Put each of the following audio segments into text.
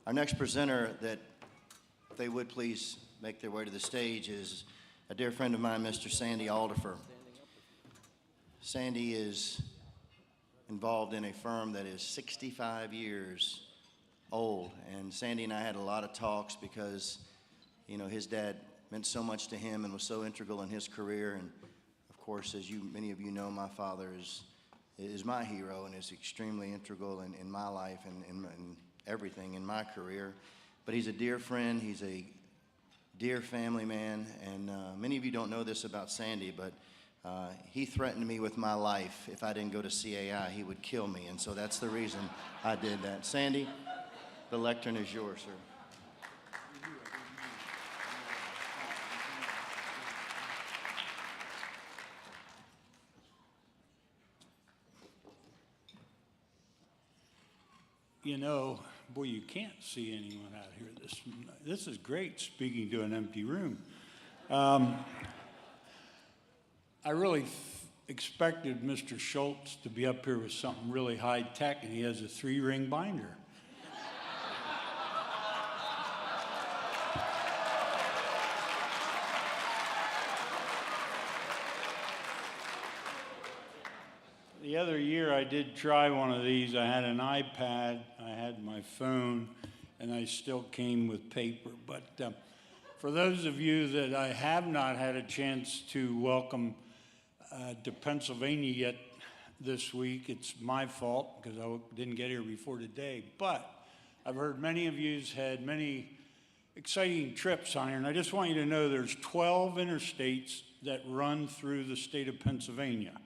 Our next presenter that, if they would please make their way to the stage, is a dear friend of mine, Mr. Sandy Aldifer. Sandy is involved in a firm that is 65 years old, and Sandy and I had a lot of talks because, you know, his dad meant so much to him and was so integral in his career. And of course, as many of you know, my father is my hero and is extremely integral in my life and in everything in my career. But he's a dear friend, he's a dear family man, and many of you don't know this about Sandy, but he threatened me with my life. If I didn't go to CAI, he would kill me, and so that's the reason I did that. Sandy, the lectern is yours, sir. You know, boy, you can't see anyone out here. This is great, speaking to an empty room. I really expected Mr. Schultz to be up here with something really high tech, and he has a 3-ring binder. The other year I did try one of these. I had an iPad, I had my phone, and I still came with paper. But for those of you that I have not had a chance to welcome to Pennsylvania yet this week, it's my fault because I didn't get here before today. But I've heard many of you's had many exciting trips on here, and I just want you to know there's 12 interstates that run through the state of Pennsylvania.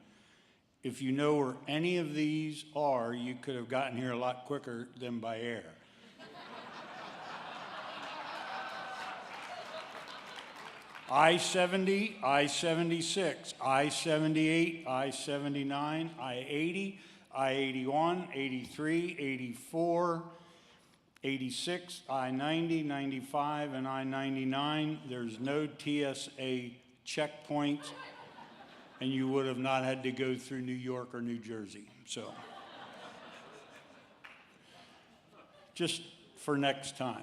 If you know where any of these are, you could have gotten here a lot quicker than by air. I-70, I-76, I-78, I-79, I-80, I-81, 83, 84, 86, I-90, 95, and I-99. There's no TSA checkpoints, and you would have not had to go through New York or New Jersey. So, just for next time.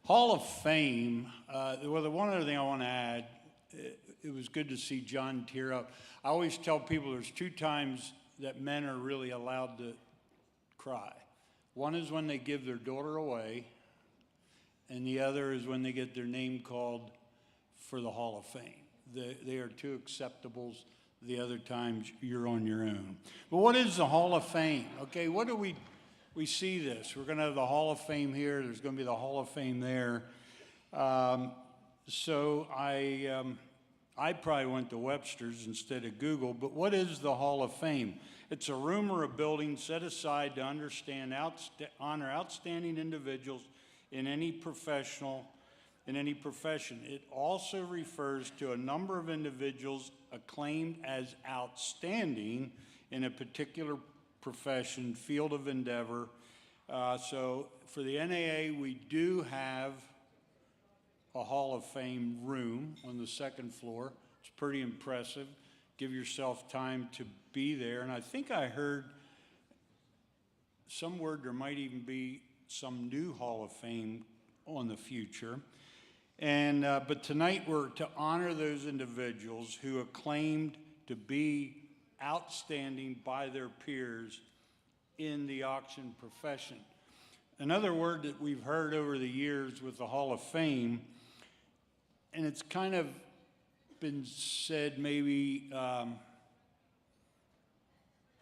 Hall of Fame, well, the one other thing I want to add, it was good to see John tear up. I always tell people there's 2 times that men are really allowed to cry. One is when they give their daughter away, and the other is when they get their name called for the Hall of Fame. They are 2 acceptables. The other times you're on your own. But what is the Hall of Fame? Okay, what do we see this? We're going to have the Hall of Fame here. There's going to be the Hall of Fame there. So I probably went to Webster's instead of Google. But what is the Hall of Fame? It's a room or a building set aside to honor outstanding individuals in any profession. It also refers to a number of individuals acclaimed as outstanding in a particular profession, field of endeavor. So for the NAA, we do have a Hall of Fame room on the 2nd floor. It's pretty impressive. Give yourself time to be there. And I think I heard some word there might even be some new Hall of Fame on the future. And but tonight we're to honor those individuals who are claimed to be outstanding by their peers in the auction profession. Another word that we've heard over the years with the Hall of Fame, and it's kind of been said maybe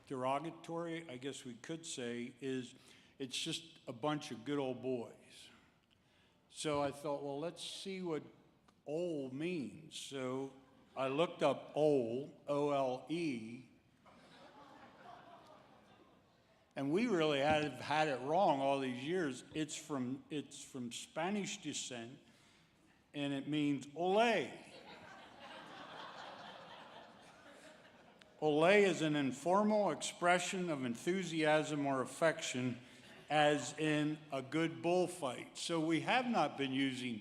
derogatory, I guess we could say, is it's just a bunch of good old boys. So I thought, well, let's see what OLE means. So I looked up OLE, O-L-E, and we really have had it wrong all these years. It's from Spanish descent, and it means ole. Ole is an informal expression of enthusiasm or affection, as in a good bullfight. So we have not been using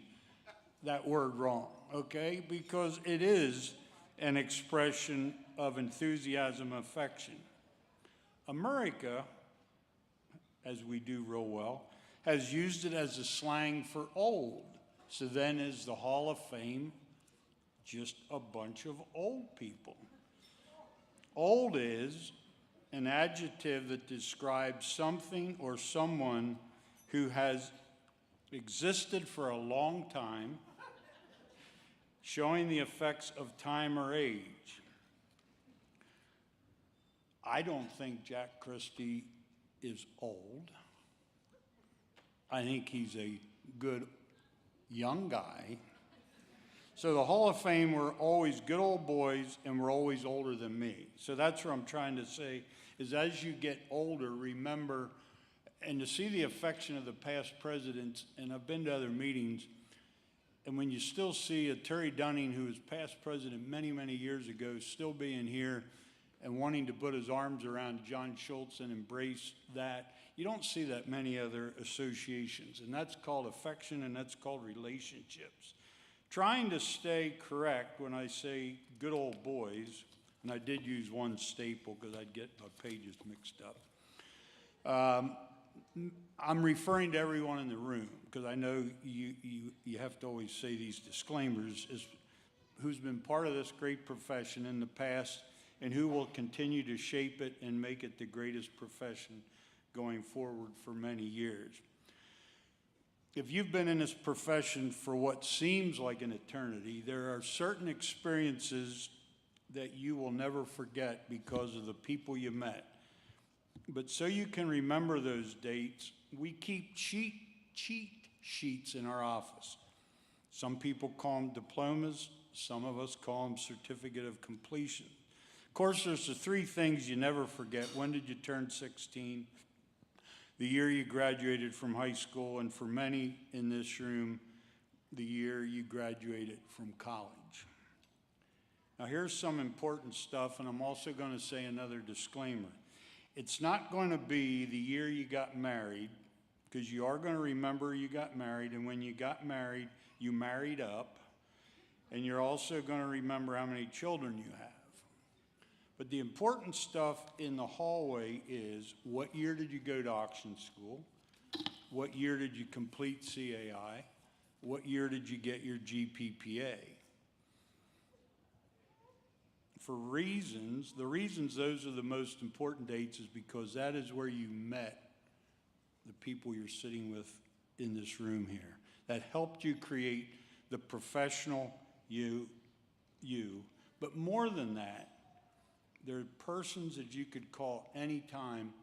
that word wrong, okay? Because it is an expression of enthusiasm, affection. America, as we do real well, has used it as a slang for old. So then is the Hall of Fame just a bunch of old people? Old is an adjective that describes something or someone who has existed for a long time, showing the effects of time or age. I don't think Jack Christie is old. I think he's a good young guy. So the Hall of Fame were always good old boys and were always older than me. So that's what I'm trying to say, is as you get older, remember, and to see the affection of the past presidents, and I've been to other meetings, and when you still see a Terry Dunning, who was past president many, many years ago, still being here and wanting to put his arms around John Schultz and embrace that, you don't see that many other associations. And that's called affection, and that's called relationships. Trying to stay correct when I say good old boys, and I did use one staple because I'd get my pages mixed up. I'm referring to everyone in the room because I know you have to always say these disclaimers, is who's been part of this great profession in the past and who will continue to shape it and make it the greatest profession going forward for many years. If you've been in this profession for what seems like an eternity, there are certain experiences that you will never forget because of the people you met. But so you can remember those dates, we keep cheat sheets in our office. Some people call them diplomas, some of us call them certificate of completion. Of course, there's the three things you never forget. When did you turn 16? The year you graduated from high school, and for many in this room, the year you graduated from college. Now here's some important stuff, and I'm also going to say another disclaimer. It's not going to be the year you got married, because you are going to remember you got married, and when you got married, you married up, and you're also going to remember how many children you have. But the important stuff in the hallway is, what year did you go to auction school? What year did you complete CAI? What year did you get your GPPA? For reasons, the reasons those are the most important dates is because that is where you met the people you're sitting with in this room here. That helped you create the professional you. But more than that, there are persons that you could call anytime,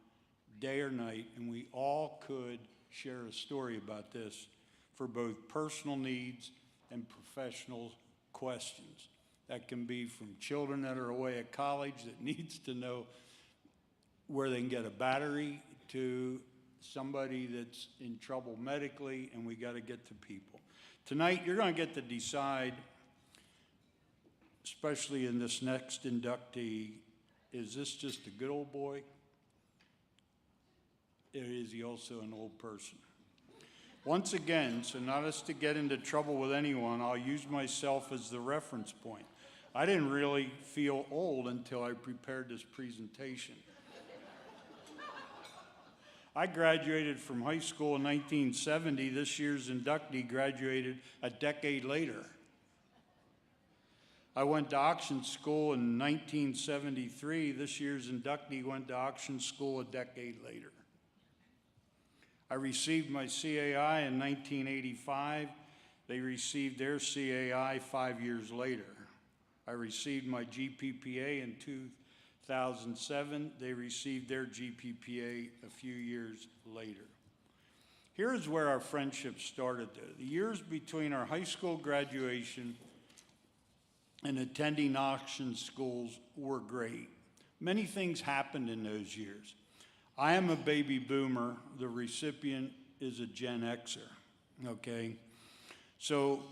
day or night, and we all could share a story about this for both personal needs and professional questions. That can be from children that are away at college that needs to know where they can get a battery, to somebody that's in trouble medically, and we got to get to people. Tonight, you're going to get to decide, especially in this next inductee, is this just a good old boy? Or is he also an old person? Once again, so not as to get into trouble with anyone, I'll use myself as the reference point. I didn't really feel old until I prepared this presentation. I graduated from high school in 1970. This year's inductee graduated a decade later. I went to auction school in 1973. This year's inductee went to auction school a decade later. I received my CAI in 1985. They received their CAI 5 years later. I received my GPPA in 2007. They received their GPPA a few years later. Here's where our friendship started, though. The years between our high school graduation and attending auction schools were great. Many things happened in those years. I am a baby boomer. The recipient is a Gen Xer, okay? So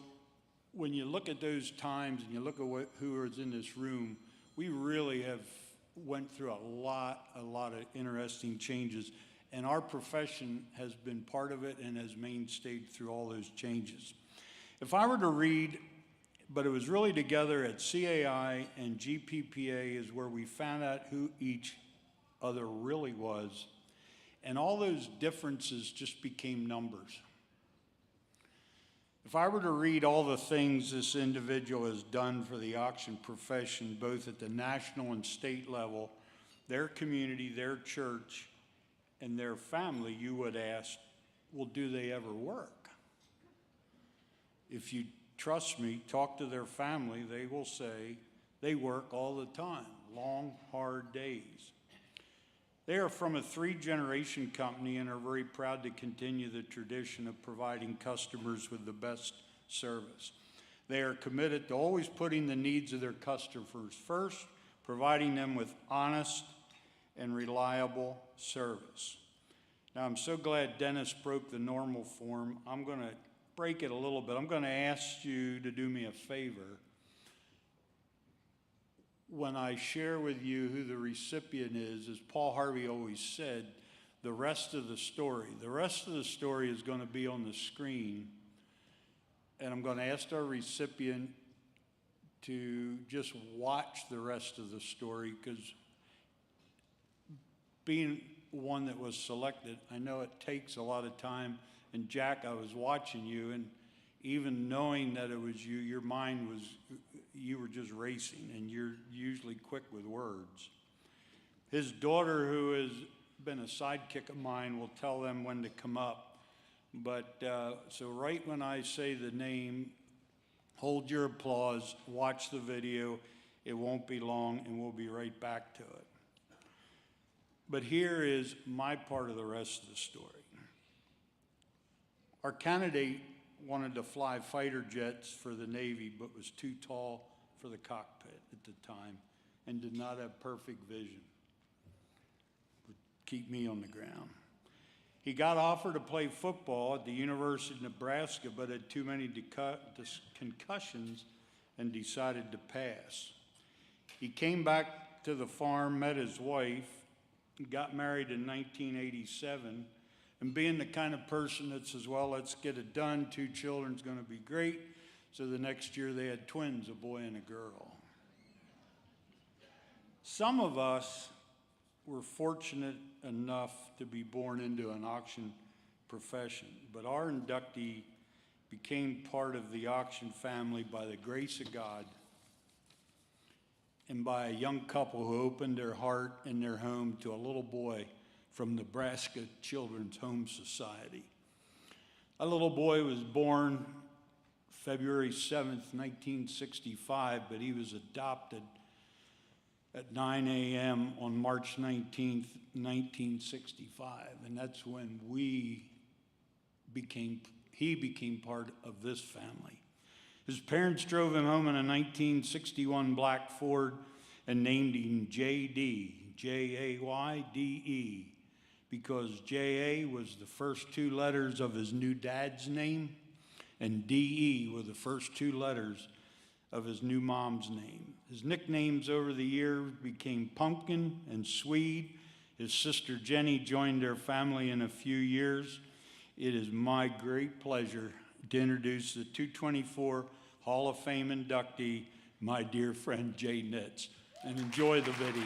when you look at those times and you look at who is in this room, we really have went through a lot of interesting changes, and our profession has been part of it and has mainstayed through all those changes. If I were to read, but it was really together at CAI and GPPA is where we found out who each other really was. And all those differences just became numbers. If I were to read all the things this individual has done for the auction profession, both at the national and state level, their community, their church, and their family, you would ask, well, do they ever work? If you trust me, talk to their family, they will say they work all the time, long, hard days. They are from a 3-generation company and are very proud to continue the tradition of providing customers with the best service. They are committed to always putting the needs of their customers first, providing them with honest and reliable service. Now, I'm so glad Dennis broke the normal form. I'm going to break it a little bit. I'm going to ask you to do me a favor. When I share with you who the recipient is, as Paul Harvey always said, the rest of the story. The rest of the story is going to be on the screen, and I'm going to ask our recipient to just watch the rest of the story, because being one that was selected, I know it takes a lot of time. And Jack, I was watching you, and even knowing that it was you, your mind was, you were just racing, and you're usually quick with words. His daughter, who has been a sidekick of mine, will tell them when to come up. But so right when I say the name, hold your applause, watch the video. It won't be long, and we'll be right back to it. But here is my part of the rest of the story. Our candidate wanted to fly fighter jets for the Navy, but was too tall for the cockpit at the time and did not have perfect vision. Would keep me on the ground. He got offered to play football at the University of Nebraska, but had too many concussions and decided to pass. He came back to the farm, met his wife, got married in 1987, and being the kind of person that says, well, let's get it done, 2 children's going to be great. So the next year they had twins, a boy and a girl. Some of us were fortunate enough to be born into an auction profession, but our inductee became part of the auction family by the grace of God and by a young couple who opened their heart and their home to a little boy from Nebraska Children's Home Society. That little boy was born February 7th, 1965, but he was adopted at 9 a.m. on March 19th, 1965, and that's when he became part of this family. His parents drove him home in a 1961 black Ford and named him J.D., J-A-Y-D-E, because J.A. was the first 2 letters of his new dad's name, and D.E. were the first 2 letters of his new mom's name. His nicknames over the years became Pumpkin and Swede. His sister Jenny joined their family in a few years. It is my great pleasure to introduce the 224 Hall of Fame inductee, my dear friend Jay Nitz, and enjoy the video.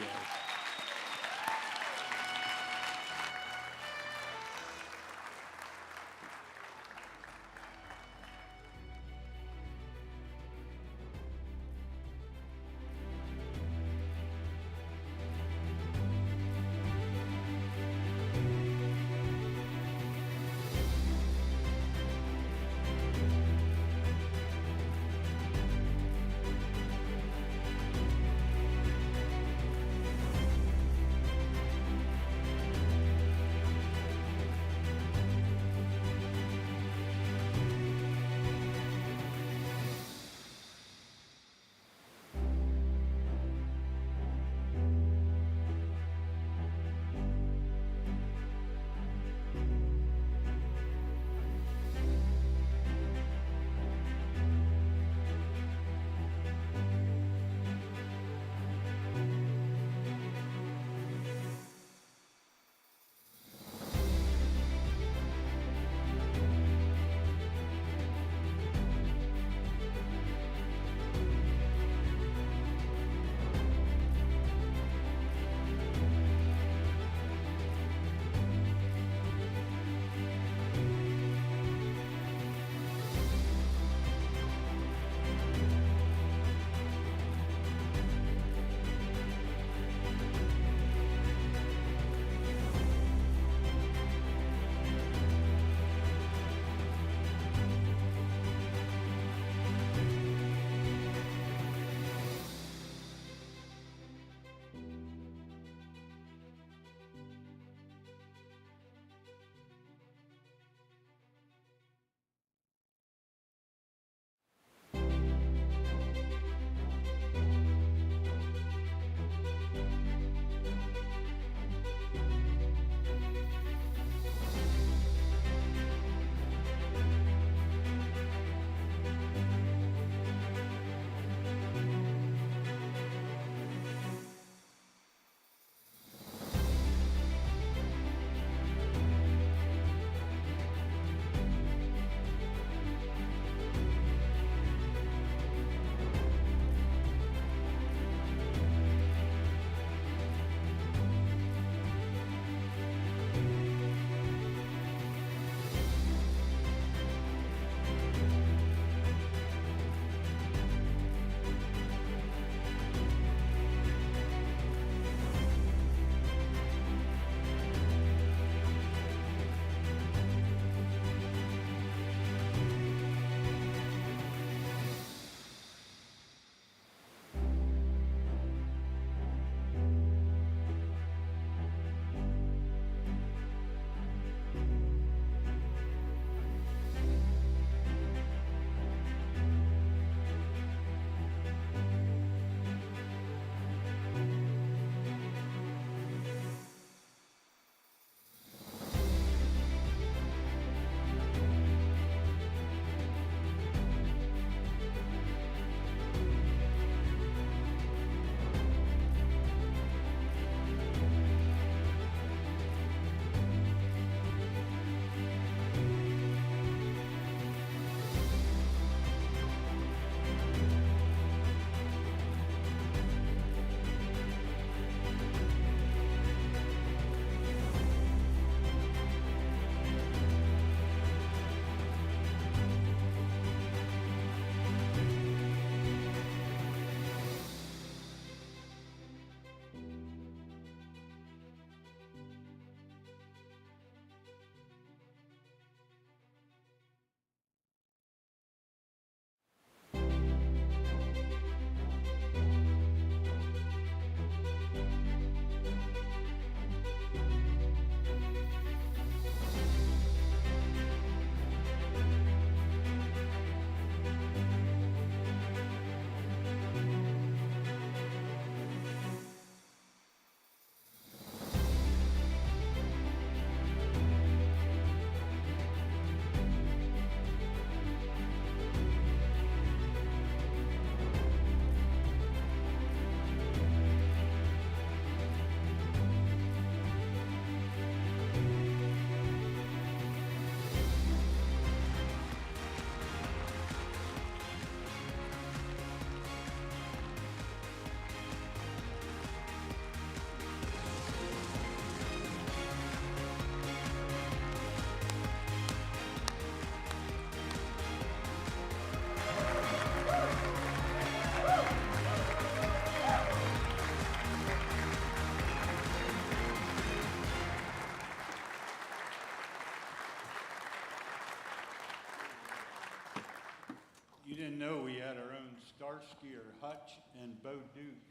didn't know we had our own star skier, Hutch and Bo Duke.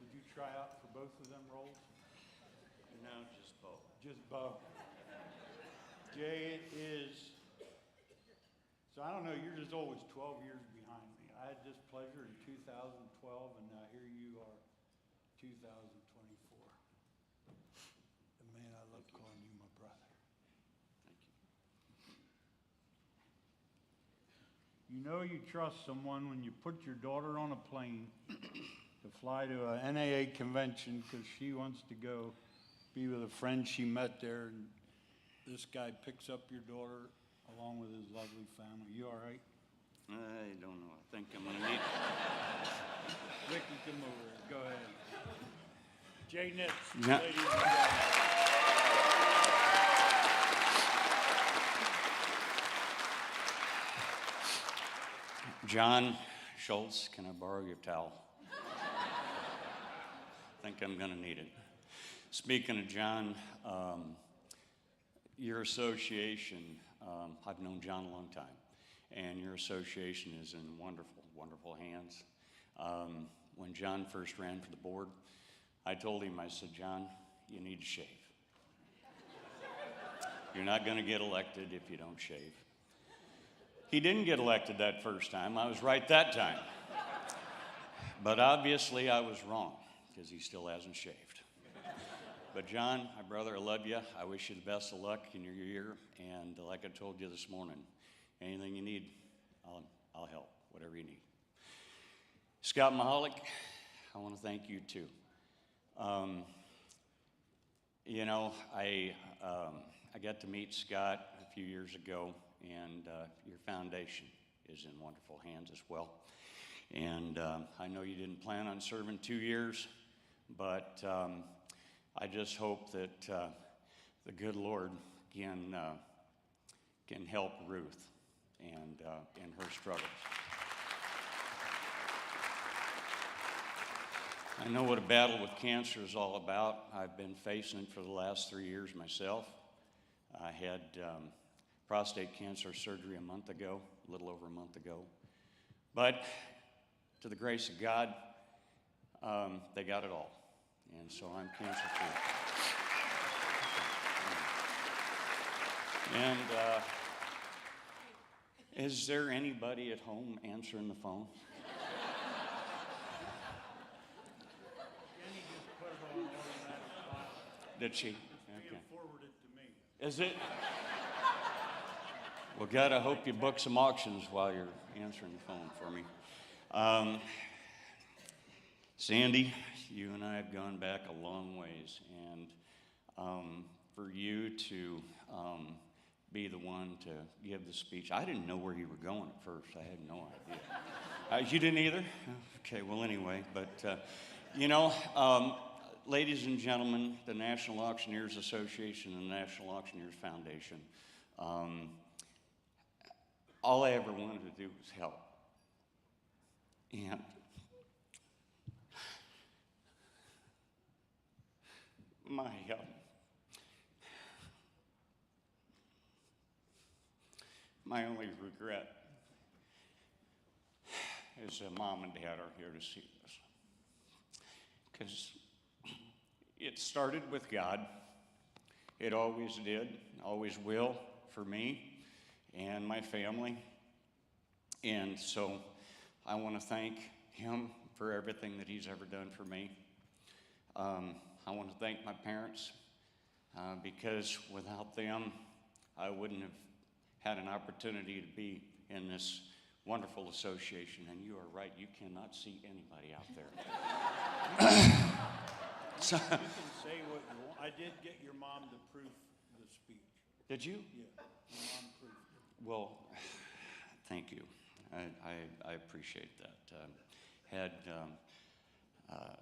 Did you try out for both of them roles? No, just Bo. Just Bo. Jay is, so I don't know, you're just always 12 years behind me. I had this pleasure in 2012, and now here you are, 2024. And man, I love calling you my brother. Thank you. You know you trust someone when you put your daughter on a plane to fly to a NAA convention because she wants to go be with a friend she met there, and this guy picks up your daughter along with his lovely family. You all right? I don't know. I think I'm going to need. Ricky, come over here. Go ahead. Jay Nitz, Yeah. ladies and gentlemen. John Schultz, can I borrow your towel? I think I'm going to need it. Speaking of John, your association, I've known John a long time, and your association is in wonderful, wonderful hands. When John first ran for the board, I told him, I said, John, you need to shave. You're not going to get elected if you don't shave. He didn't get elected that first time. I was right that time. But obviously I was wrong, because he still hasn't shaved. But John, my brother, I love you. I wish you the best of luck in your year. And like I told you this morning, anything you need, I'll help, whatever you need. Scott Mahalik, I want to thank you too. You know, I got to meet Scott a few years ago, and your foundation is in wonderful hands as well. And I know you didn't plan on serving 2 years, but I just hope that the good Lord can help Ruth and in her struggles. I know what a battle with cancer is all about. I've been facing it for the last 3 years myself. I had prostate cancer surgery a month ago, a little over a month ago. But to the grace of God, they got it all. And so I'm cancer-free. And is there anybody at home answering the phone? Jenny just put it on automatic file. Did she? You Okay. forward it to me. Is it? Well, God, I hope you book some auctions while you're answering the phone for me. Sandy, you and I have gone back a long ways, and for you to be the one to give the speech, I didn't know where you were going at first. I had no idea. You didn't either? Okay, well, anyway, but you know, ladies and gentlemen, the National Auctioneers Association and the National Auctioneers Foundation, all I ever wanted to do was help. And my only regret is that Mom and Dad are here to see us. Because it started with God. It always did, always will for me and my family. And so I want to thank him for everything that he's ever done for me. I want to thank my parents because without them, I wouldn't have had an opportunity to be in this wonderful association. And you are right, you cannot see anybody out there. So, You can say what you want. I did get your mom to proof the speech. did you? Yeah, your mom proofed it. Well, thank you. I appreciate that. Had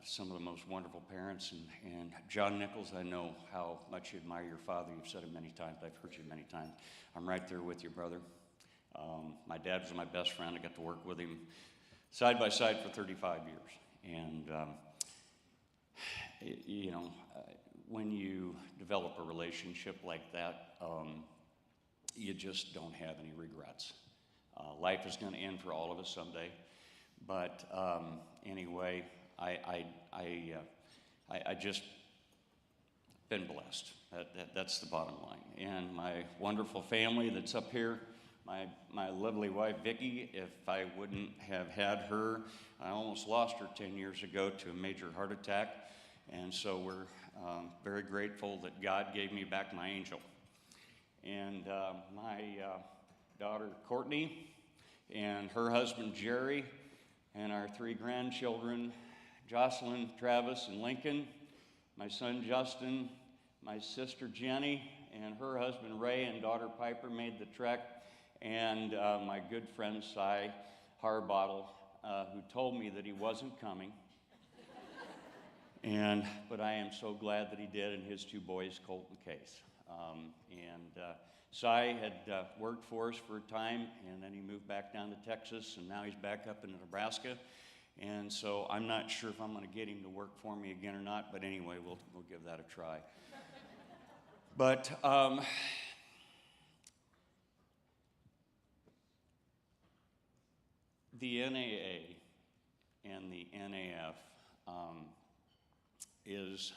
some of the most wonderful parents, and John Nichols, I know how much you admire your father. You've said it many times. I've heard you many times. I'm right there with you, brother. My dad was my best friend. I got to work with him side by side for 35 years. And, you know, when you develop a relationship like that, you just don't have any regrets. Life is going to end for all of us someday. But anyway, I just been blessed. That's the bottom line. And my wonderful family that's up here, my lovely wife, Vicki, if I wouldn't have had her, I almost lost her 10 years ago to a major heart attack. And so we're very grateful that God gave me back my angel. And my daughter, Courtney, and her husband, Jerry, and our 3 grandchildren, Jocelyn, Travis, and Lincoln, my son, Justin, my sister, Jenny, and her husband, Ray, and daughter, Piper, made the trek, and my good friend, Cy Harbottle, who told me that he wasn't coming. But I am so glad that he did, and his 2 boys, Colt and Case. Cy had worked for us for a time, and then he moved back down to Texas, and now he's back up in Nebraska. And so I'm not sure if I'm going to get him to work for me again or not, but anyway, we'll give that a try. But the NAA and the NAF is,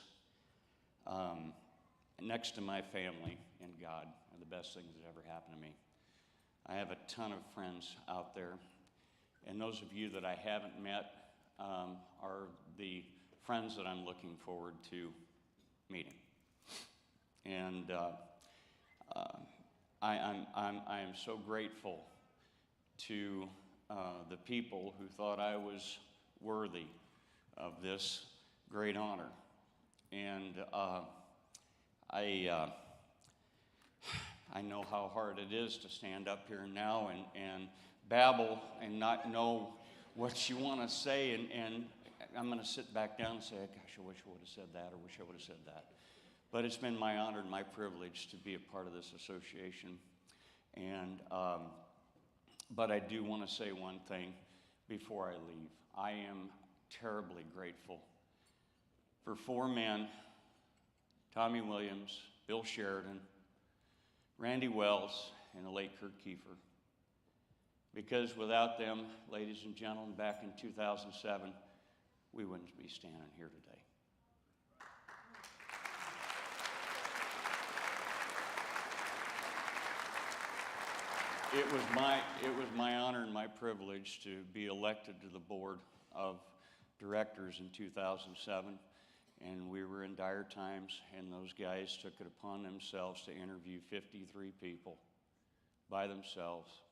next to my family and God, are the best things that ever happened to me. I have a ton of friends out there, and those of you that I haven't met are the friends that I'm looking forward to meeting. And I am so grateful to the people who thought I was worthy of this great honor. And I know how hard it is to stand up here now and babble and not know what you want to say, and I'm going to sit back down and say, gosh, I wish I would have said that, or wish I would have said that. But it's been my honor and my privilege to be a part of this association. And but I do want to say one thing before I leave. I am terribly grateful for 4 men, Tommy Williams, Bill Sheridan, Randy Wells, and the late Kurt Kiefer. Because without them, ladies and gentlemen, back in 2007, we wouldn't be standing here today. It was my honor and my privilege to be elected to the board of directors in 2007, and we were in dire times, and those guys took it upon themselves to interview 53 people by themselves,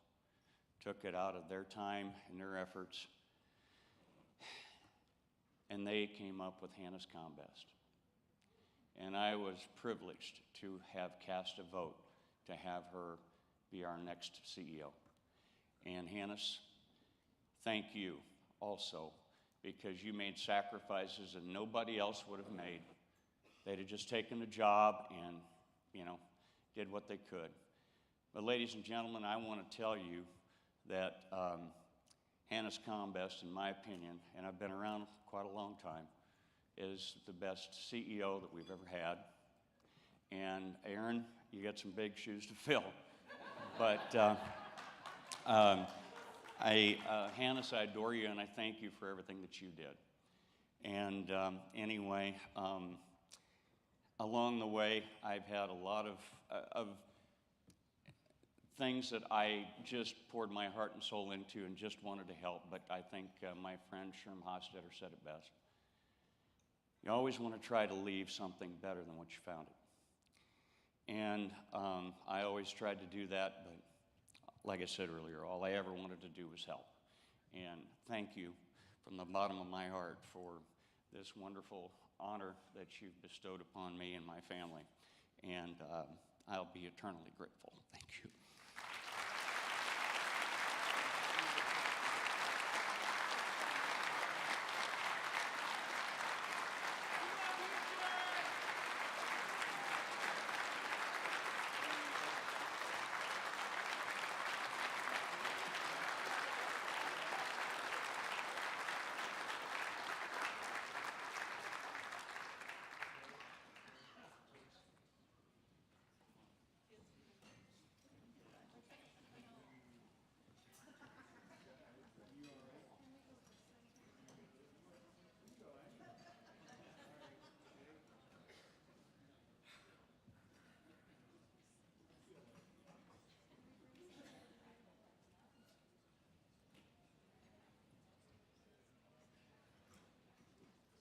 took it out of their time and their efforts, and they came up with Hannah's Combest. And I was privileged to have cast a vote to have her be our next CEO. And Hannah's, thank you also, because you made sacrifices that nobody else would have made. They'd have just taken a job and, did what they could. But ladies and gentlemen, I want to tell you that Hannah's Combest, in my opinion, and I've been around quite a long time, is the best CEO that we've ever had. And Aaron, you got some big shoes to fill. But Hannah, I adore you, and I thank you for everything that you did. And anyway, along the way, I've had a lot of things that I just poured my heart and soul into and just wanted to help. But I think my friend Sherm Hofstetter said it best. You always want to try to leave something better than what you found it. And I always tried to do that, but like I said earlier, all I ever wanted to do was help. And thank you from the bottom of my heart for this wonderful honor that you've bestowed upon me and my family. And I'll be eternally grateful. Thank you.